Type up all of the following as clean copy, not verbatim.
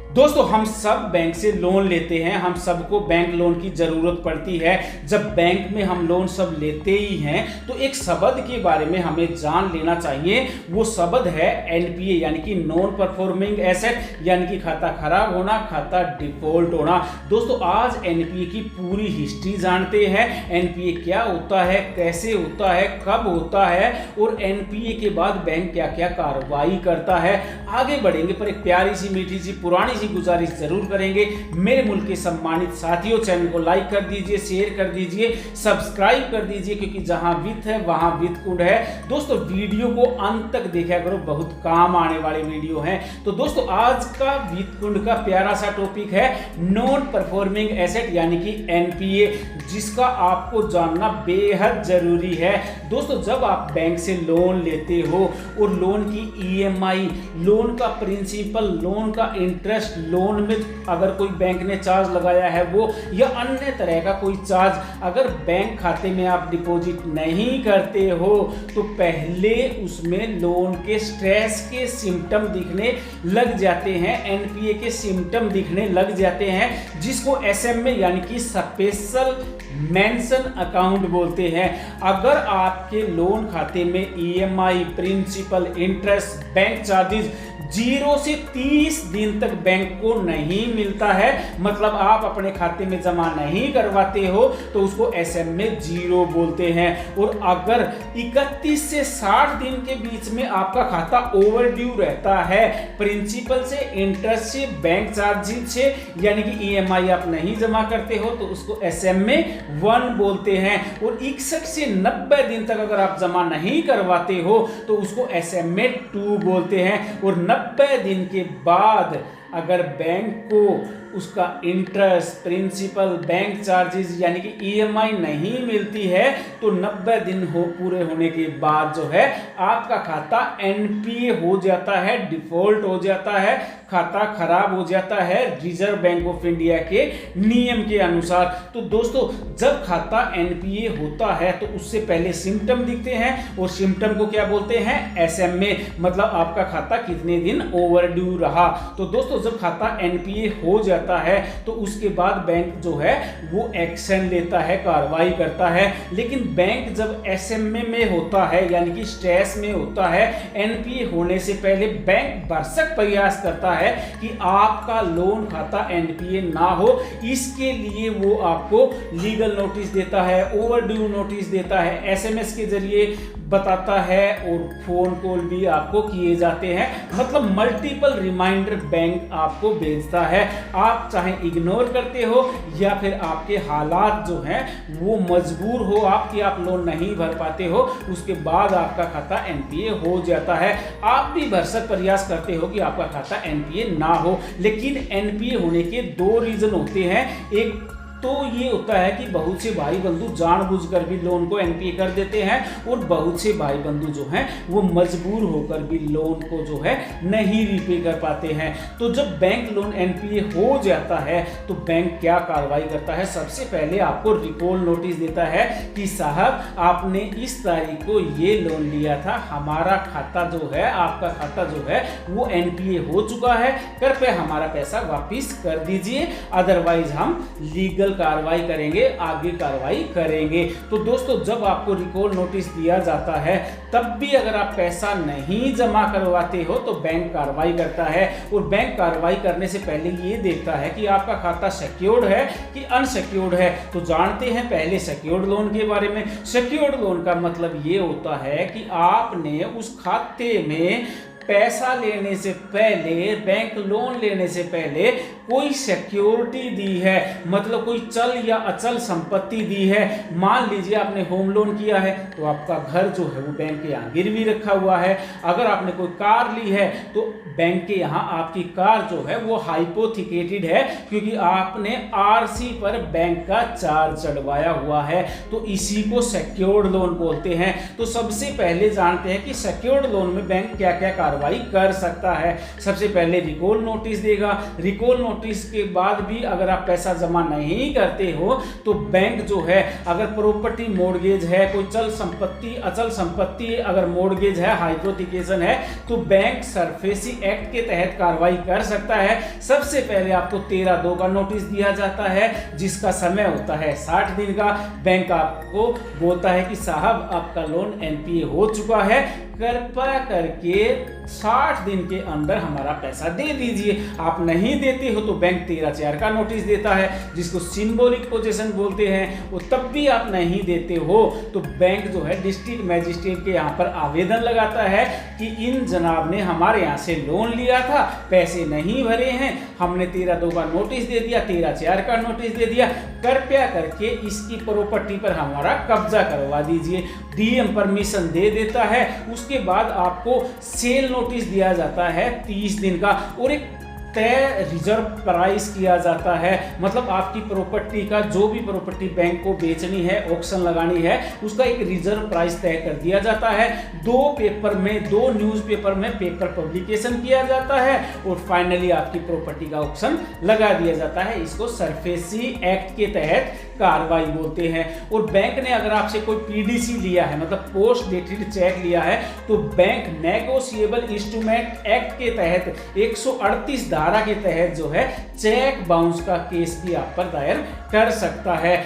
दोस्तों हम सब बैंक से लोन लेते हैं, हम सबको बैंक लोन की ज़रूरत पड़ती है। जब बैंक में हम लोन सब लेते ही हैं तो एक शब्द के बारे में हमें जान लेना चाहिए। वो शब्द है एनपीए यानी कि नॉन परफॉर्मिंग एसेट, यानी कि खाता खराब होना, खाता डिफॉल्ट होना। दोस्तों आज एनपीए की पूरी हिस्ट्री जानते हैं। एनपीए क्या होता है, कैसे होता है, कब होता है और एनपीए के बाद बैंक क्या क्या कार्रवाई करता है। आगे बढ़ेंगे पर एक प्यारी सी मीठी सी पुरानी सी गुजारिश जरूर करेंगे। मेरे मुल्क के सम्मानित साथियों, चैनल को लाइक कर दीजिए, शेयर कर दीजिए, सब्सक्राइब कर दीजिए, क्योंकि जहां वित्त है वहां वित्त कुंड है। दोस्तों वीडियो को अंत तक देखा करो, बहुत काम आने वाले वीडियो हैं। तो दोस्तों आज का वित्त कुंड का प्यारा सा टॉपिक है नॉन परफॉर्मिंग एसेट यानी कि एनपीए, जिसका आपको जानना बेहद जरूरी है। दोस्तों जब आप बैंक से लोन लेते हो और लोन की ईएमआई, लोन का प्रिंसिपल, लोन का इंटरेस्ट, लोन में अगर कोई बैंक ने चार्ज लगाया है वो, या अन्य तरह का कोई चार्ज अगर बैंक खाते में आप डिपॉजिट नहीं करते हो तो पहले उसमें लोन के स्ट्रेस के सिम्टम दिखने लग जाते हैं, एनपीए के सिम्टम दिखने लग जाते हैं, जिसको एसएमए यानी कि स्पेशल मेंशन अकाउंट बोलते हैं। अगर आपके लोन खाते में EMI, principal, interest, bank charges 0 से 30 दिन तक बैंक को नहीं मिलता है, मतलब आप अपने खाते में जमा नहीं करवाते हो, तो उसको एसएमए 0 बोलते हैं। और अगर 31 से 60 दिन के बीच में आपका खाता ओवरड्यू रहता है, प्रिंसिपल से, इंटरेस्ट से, बैंक चार्जेस से, यानी कि ईएमआई आप नहीं जमा करते हो, तो उसको एसएमए 1 बोलते हैं। और 61 से 90 दिन तक अगर आप जमा नहीं करवाते हो तो उसको एसएमए 2 बोलते हैं। और 90 दिन के बाद अगर बैंक को उसका इंटरेस्ट, प्रिंसिपल, बैंक चार्जेस यानी कि ईएमआई नहीं मिलती है तो 90 दिन पूरे होने के बाद जो है आपका खाता एनपीए हो जाता है, डिफॉल्ट हो जाता है, खाता खराब हो जाता है रिजर्व बैंक ऑफ इंडिया के नियम के अनुसार। तो दोस्तों जब खाता एनपीए होता है तो उससे पहले सिम्टम दिखते हैं और सिम्टम को क्या बोलते हैं, एसएमए, मतलब आपका खाता कितने दिन ओवरड्यू रहा। तो दोस्तों जब खाता एनपीए हो जाता है तो उसके बाद बैंक जो है वो एक्शन लेता है, कार्रवाई करता है। लेकिन बैंक जब एसएमए में होता है यानी कि स्ट्रेस में होता है, एनपीए होने से पहले बैंक भरसक प्रयास करता है कि आपका लोन खाता एनपीए ना हो। इसके लिए वो आपको लीगल नोटिस देता है, ओवरड्यू नोटिस देता है, एसएमएस के जरिए बताता है और फोन कॉल भी आपको किए जाते हैं, मतलब मल्टीपल रिमाइंडर बैंक आपको भेजता है। आप चाहे इग्नोर करते हो या फिर आपके हालात जो हैं वो मजबूर हो आपकी, आप लोन नहीं भर पाते हो, उसके बाद आपका खाता एनपीए हो जाता है। आप भी भरसक प्रयास करते हो कि आपका खाता एनपीए ना हो, लेकिन एनपीए होने के 2 रीजन होते हैं। एक तो ये होता है कि बहुत से भाई बंधु जानबूझकर भी लोन को एनपीए कर देते हैं और बहुत से भाई बंधु जो हैं वो मजबूर होकर भी लोन को जो है नहीं रीपे कर पाते हैं। तो जब बैंक लोन एनपीए हो जाता है तो बैंक क्या कार्रवाई करता है, सबसे पहले आपको रिकॉल नोटिस देता है कि साहब आपने इस तारीख को ये लोन लिया था, हमारा खाता जो है, आपका खाता जो है वो एनपीए हो चुका है, कृपया हमारा पैसा वापिस कर दीजिए, अदरवाइज हम लीगल कार्रवाई करेंगे, आगे कार्रवाई करेंगे। तो दोस्तों जब आपको रिकॉल नोटिस दिया जाता है तब भी अगर आप पैसा नहीं जमा करवाते हो तो बैंक कार्रवाई करता है। और बैंक कार्रवाई करने से पहले ये देखता है कि आपका खाता सिक्योर्ड है कि अनसिक्योर्ड है। तो जानते हैं पहले सिक्योर्ड लोन के बारे में। सिक्योर्ड लोन का मतलब ये होता है कि आपने उस खाते में पैसा लेने से पहले, बैंक लोन लेने से पहले कोई सिक्योरिटी दी है, मतलब कोई चल या अचल संपत्ति दी है। मान लीजिए आपने होम लोन किया है तो आपका घर जो है वो बैंक के यहाँ गिरवी रखा हुआ है। अगर आपने कोई कार ली है तो बैंक के यहाँ आपकी कार जो है वो हाइपोथिकेटेड है, क्योंकि आपने आरसी पर बैंक का चार्ज चढ़वाया हुआ है। तो इसी को सिक्योर्ड लोन बोलते हैं। तो सबसे पहले जानते हैं कि सिक्योर्ड लोन में बैंक क्या क्या कार्रवाई कार्रवाई कर सकता है। सबसे पहले रिकॉल नोटिस देगा। रिकॉल नोटिस के बाद भी अगर आप पैसा जमा नहीं करते हो तो बैंक जो है, अगर प्रॉपर्टी मॉर्गेज है, कोई चल संपत्ति अचल संपत्ति अगर मॉर्गेज है, हाइपोथिकेशन है, तो बैंक सरफेसी एक्ट के तहत कार्रवाई कर सकता है। सबसे पहले आपको 13/2 का नोटिस दिया जाता है, जिसका समय होता है 60 दिन का। बैंक आपको बोलता है कि साहब आपका लोन एनपीए हो चुका है, कृपया करके 60 दिन के अंदर हमारा पैसा दे दीजिए। आप नहीं देते हो तो बैंक 13/4 का नोटिस देता है, जिसको सिंबॉलिक पोजीशन बोलते हैं। और तब भी आप नहीं देते हो तो बैंक जो है डिस्ट्रिक्ट मैजिस्ट्रेट के यहाँ पर आवेदन लगाता है कि इन जनाब ने हमारे यहाँ से लोन लिया था, पैसे नहीं भरे हैं, हमने 13/2 का नोटिस दे दिया, 13/4 का नोटिस दे दिया, कृपया करके इसकी प्रॉपर्टी पर हमारा कब्जा करवा दीजिए। डीएम परमिशन दे देता है। उसके बाद आपको सेल नोटिस दिया जाता है 30 दिन का, और एक तय रिजर्व प्राइस किया जाता है। मतलब आपकी प्रॉपर्टी का जो भी प्रॉपर्टी बैंक को बेचनी है, ऑक्शन लगानी है, उसका एक रिजर्व प्राइस तय कर दिया जाता है। 2 न्यूज़पेपर में पेपर पब्लिकेशन किया जाता है और फाइनली आपकी प्रॉपर्टी का ऑक्शन लगा दिया जाता है। इसको सरफेसी एक्ट के तहत कार्रवाई बोलते हैं। और बैंक ने अगर आपसे कोई पीडीसी लिया है, मतलब पोस्ट डेटेड चेक लिया है, तो बैंक नेगोशिएबल इंस्ट्रूमेंट एक्ट के तहत 138 धारा के तहत जो है चेक बाउंस का केस भी आप पर दायर कर सकता है।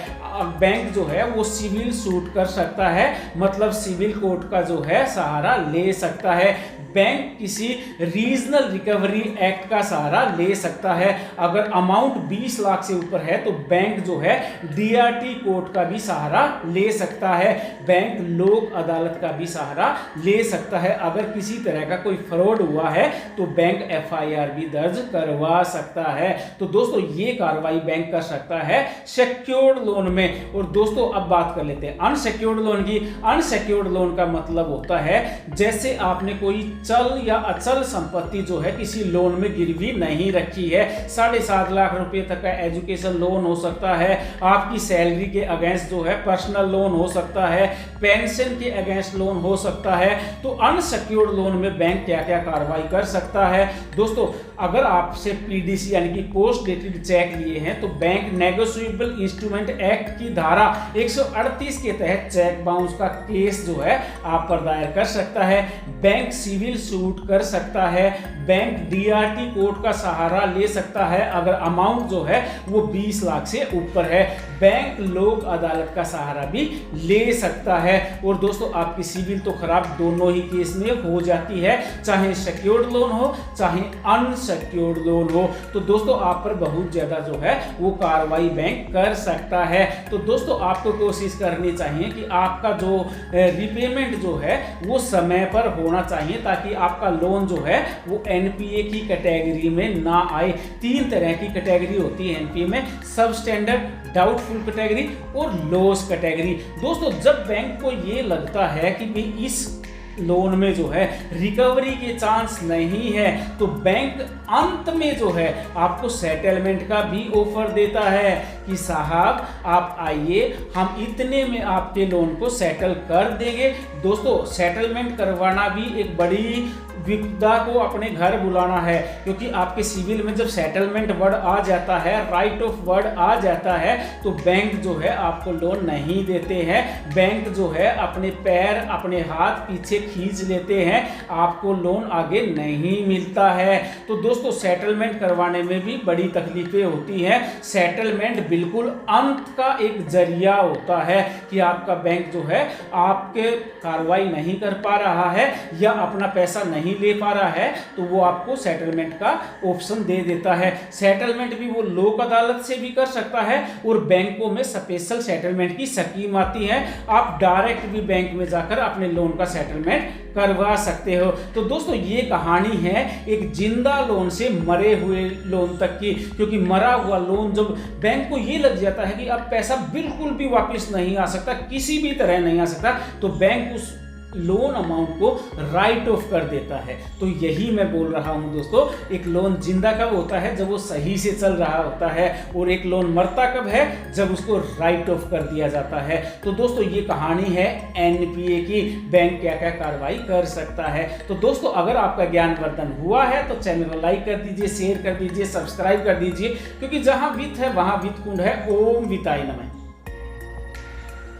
बैंक जो है वो सिविल सूट कर सकता है, मतलब सिविल कोर्ट का जो है सहारा ले सकता है। बैंक किसी रीजनल रिकवरी एक्ट का सहारा ले सकता है। अगर अमाउंट 20 लाख से ऊपर है तो बैंक जो है डीआरटी कोर्ट का भी सहारा ले सकता है। बैंक लोक अदालत का भी सहारा ले सकता है। अगर किसी तरह का कोई फ्रॉड हुआ है तो बैंक एफआईआर भी दर्ज करवा सकता है। तो दोस्तों ये कार्रवाई बैंक कर सकता है सिक्योर्ड लोन में। और दोस्तों अब बात कर लेते हैं अनसिक्योर्ड लोन की। अनसिक्योर्ड लोन का मतलब होता है जैसे आपने कोई चल या अचल संपत्ति जो है किसी लोन में गिरवी नहीं रखी है। 7.5 लाख रुपए तक का एजुकेशन लोन हो सकता है, आपकी सैलरी के अगेंस्ट जो है पर्सनल लोन हो सकता है, पेंशन के अगेंस्ट लोन हो सकता है। तो अनसिक्योर्ड लोन में बैंक क्या क्या कार्रवाई कर सकता है? दोस्तों अगर आपसे पीडीसी यानी कि पोस्ट डेटेड चेक लिए हैं तो बैंक नेगोशिएबल इंस्ट्रूमेंट एक्ट की धारा 138 के तहत चेक बाउंस का केस जो है आप पर दायर कर सकता है। बैंक सिविल सूट कर सकता है। बैंक डीआरटी कोर्ट का सहारा ले सकता है अगर अमाउंट जो है वो 20 लाख से ऊपर है। बैंक लोक अदालत का सहारा भी ले सकता है। और दोस्तों आपकी सिविल तो खराब दोनों ही केस में हो जाती है, चाहे सिक्योर्ड लोन हो चाहे अनसिक्योर्ड लोन हो। तो दोस्तों आप पर बहुत ज्यादा जो है वो कार्रवाई बैंक कर सकता है। तो दोस्तों आपको कोशिश करनी चाहिए कि आपका जो रिपेमेंट जो है वो समय पर होना चाहिए, ताकि आपका लोन जो है वो एनपीए की कैटेगरी में ना आए। 3 तरह की कैटेगरी होती है एनपीए में, सब स्टैंडर्ड, डाउटफुल कैटेगरी और लॉस कैटेगरी। दोस्तों जब बैंक को ये लगता है कि भाई इस लोन में जो है रिकवरी के चांस नहीं है तो बैंक अंत में जो है आपको सेटलमेंट का भी ऑफर देता है कि साहब आप आइए, हम इतने में आपके लोन को सेटल कर देंगे। दोस्तों सेटलमेंट करवाना भी एक बड़ी विपदा को अपने घर बुलाना है, क्योंकि आपके सिविल में जब सेटलमेंट वर्ड आ जाता है, राइट ऑफ वर्ड आ जाता है, तो बैंक जो है आपको लोन नहीं देते हैं। बैंक जो है अपने पैर अपने हाथ पीछे खींच लेते हैं, आपको लोन आगे नहीं मिलता है। तो दोस्तों सेटलमेंट करवाने में भी बड़ी तकलीफें होती हैं। सेटलमेंट बिल्कुल अंत का एक जरिया होता है कि आपका बैंक जो है आपके कार्रवाई नहीं कर पा रहा है या अपना पैसा नहीं ले पा रहा है, तो वो आपको सेटलमेंट का ऑप्शन दे देता है। सेटलमेंट भी वो लोक अदालत से भी कर सकता है और बैंकों में स्पेशल सेटलमेंट की स्कीम आती है, आप डायरेक्ट भी बैंक में जाकर अपने लोन का सेटलमेंट करवा सकते हो। तो दोस्तों ये कहानी है एक जिंदा लोन से मरे हुए लोन तक की, क्योंकि मरा हुआ लोन जब बैंक को ये लग जाता है कि अब पैसा बिल्कुल भी वापस नहीं आ सकता, किसी भी तरह नहीं आ सकता, तो बैंक उस लोन अमाउंट को राइट ऑफ कर देता है। तो यही मैं बोल रहा हूं दोस्तों, एक लोन जिंदा कब होता है, जब वो सही से चल रहा होता है, और एक लोन मरता कब है, जब उसको राइट ऑफ कर दिया जाता है। तो दोस्तों ये कहानी है एनपीए की, बैंक क्या क्या कार्रवाई कर सकता है। तो दोस्तों अगर आपका ज्ञानवर्धन हुआ है तो चैनल को लाइक कर दीजिए, शेयर कर दीजिए, सब्सक्राइब कर दीजिए, क्योंकि जहां वित्त है वहां वित्त कुंड है। ओम वित्ताय नमः।